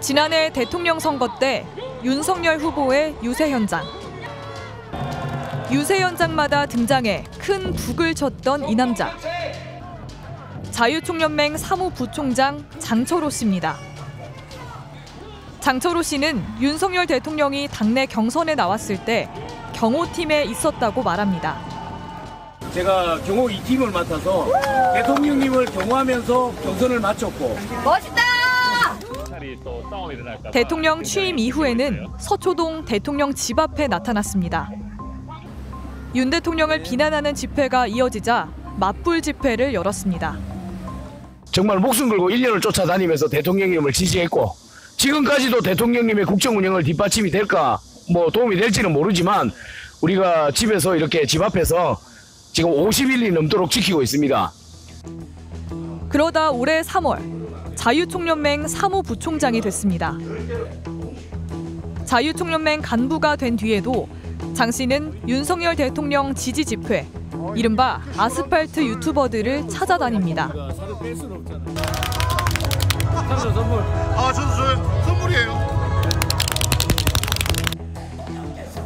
지난해 대통령 선거 때 윤석열 후보의 유세 현장. 유세 현장마다 등장해 큰 북을 쳤던 이 남자. 자유총연맹 사무부총장 장철호 씨입니다. 장철호 씨는 윤석열 대통령이 당내 경선에 나왔을 때 경호팀에 있었다고 말합니다. 제가 경호 2팀을 맡아서 대통령님을 경호하면서 경선을 마쳤고. 멋있다! 대통령 취임 이후에는 서초동 대통령 집 앞에 나타났습니다. 윤 대통령을 비난하는 집회가 이어지자 맞불 집회를 열었습니다. 정말 목숨 걸고 1년을 쫓아다니면서 대통령님을 지지했고 지금까지도 대통령님의 국정 운영을 뒷받침이 될까 도움이 될지는 모르지만 우리가 집에서 이렇게 집 앞에서 지금 50일이 넘도록 지키고 있습니다. 그러다 올해 3월 자유총연맹 사무부총장이 됐습니다. 자유총연맹 간부가 된 뒤에도 장 씨는 윤석열 대통령 지지 집회, 이른바 아스팔트 유튜버들을 찾아다닙니다. 저도 선물이에요.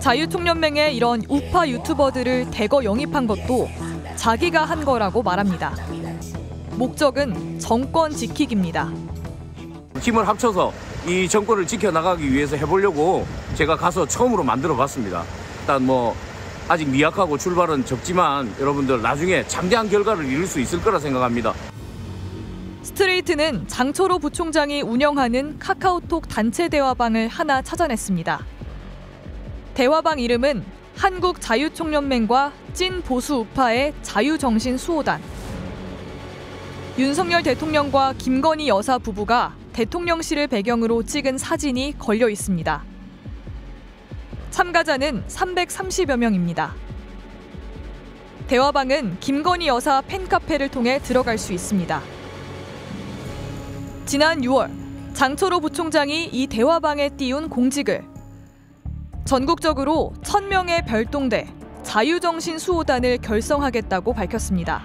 자유총연맹에 이런 우파 유튜버들을 대거 영입한 것도 자기가 한 거라고 말합니다. 목적은 정권 지키기입니다. 힘을 합쳐서 이 정권을 지켜나가기 위해서 해보려고 제가 가서 처음으로 만들어봤습니다. 일단 아직 미약하고 출발은 적지만 여러분들 나중에 장대한 결과를 이룰 수 있을 거라 생각합니다. 스트레이트는 장철호 부총장이 운영하는 카카오톡 단체 대화방을 하나 찾아냈습니다. 대화방 이름은 한국자유총연맹과 찐 보수 우파의 자유정신수호단. 윤석열 대통령과 김건희 여사 부부가 대통령실을 배경으로 찍은 사진이 걸려 있습니다. 참가자는 330여 명입니다. 대화방은 김건희 여사 팬카페를 통해 들어갈 수 있습니다. 지난 6월 장철호 부총장이 이 대화방에 띄운 공직을 전국적으로 1000명의 별동대 자유정신수호단을 결성하겠다고 밝혔습니다.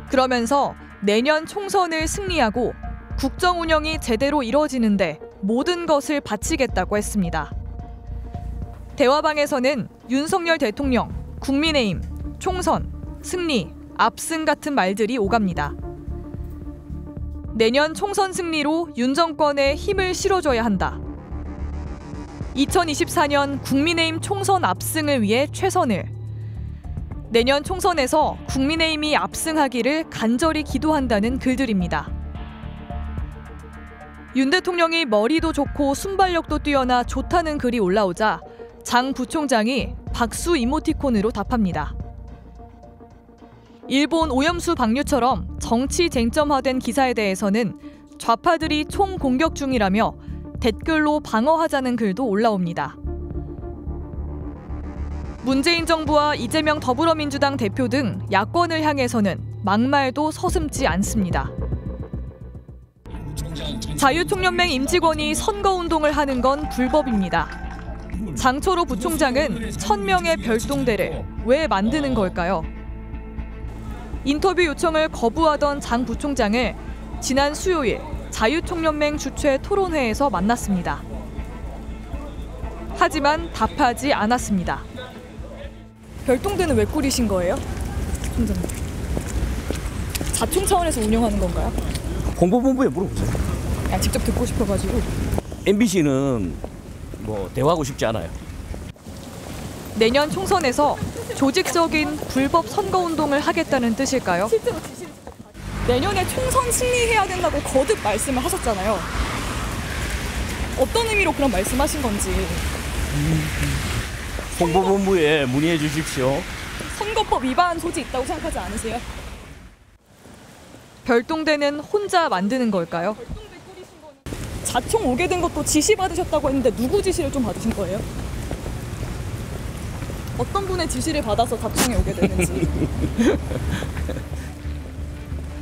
그러면서 내년 총선을 승리하고 국정 운영이 제대로 이뤄지는데 모든 것을 바치겠다고 했습니다. 대화방에서는 윤석열 대통령, 국민의힘, 총선, 승리, 압승 같은 말들이 오갑니다. 내년 총선 승리로 윤 정권에 힘을 실어줘야 한다. 2024년 국민의힘 총선 압승을 위해 최선을. 내년 총선에서 국민의힘이 압승하기를 간절히 기도한다는 글들입니다. 윤 대통령이 머리도 좋고 순발력도 뛰어나 좋다는 글이 올라오자 장 부총장이 박수 이모티콘으로 답합니다. 일본 오염수 방류처럼 정치 쟁점화된 기사에 대해서는 좌파들이 총 공격 중이라며 댓글로 방어하자는 글도 올라옵니다. 문재인 정부와 이재명 더불어민주당 대표 등 야권을 향해서는 막말도 서슴지 않습니다. 자유총연맹 임직원이 선거운동을 하는 건 불법입니다. 장철호 부총장은 1000명의 별동대를 왜 만드는 걸까요? 인터뷰 요청을 거부하던 장 부총장을 지난 수요일 자유총연맹 주최 토론회에서 만났습니다. 하지만 답하지 않았습니다. 별동대는 왜 꾸리신 거예요? 총장님. 자총 차원에서 운영하는 건가요? 홍보본부에 물어보세요. 직접 듣고 싶어가지고. MBC는 대화하고 싶지 않아요. 내년 총선에서 조직적인 불법 선거운동을 하겠다는 뜻일까요? 실제로 지시를 내년에 총선 승리해야 된다고 거듭 말씀을 하셨잖아요. 어떤 의미로 그런 말씀하신 건지. 홍보본부에 문의해 주십시오. 선거법 위반 소지 있다고 생각하지 않으세요? 별동대는 혼자 만드는 걸까요? 자총 오게 된 것도 지시 받으셨다고 했는데 누구 지시를 좀 받으신 거예요? 어떤 분의 지시를 받아서 자총에 오게 됐는지.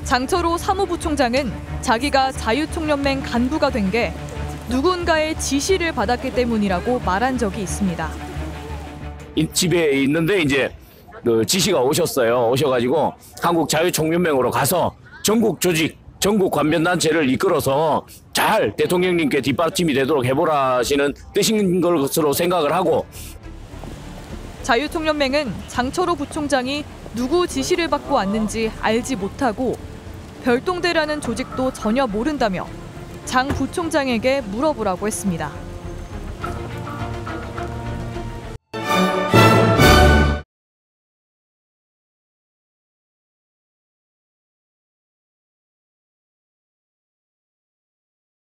장철호 사무부총장은 자기가 자유총연맹 간부가 된 게 누군가의 지시를 받았기 때문이라고 말한 적이 있습니다. 집에 있는데 이제 지시가 오셨어요. 오셔가지고 한국자유총연맹으로 가서 전국 조직 전국 관변단체를 이끌어서 잘 대통령님께 뒷받침이 되도록 해보라시는 뜻인 것으로 생각을 하고, 자유총연맹은 장철호 부총장이 누구 지시를 받고 왔는지 알지 못하고 별동대라는 조직도 전혀 모른다며 장 부총장에게 물어보라고 했습니다.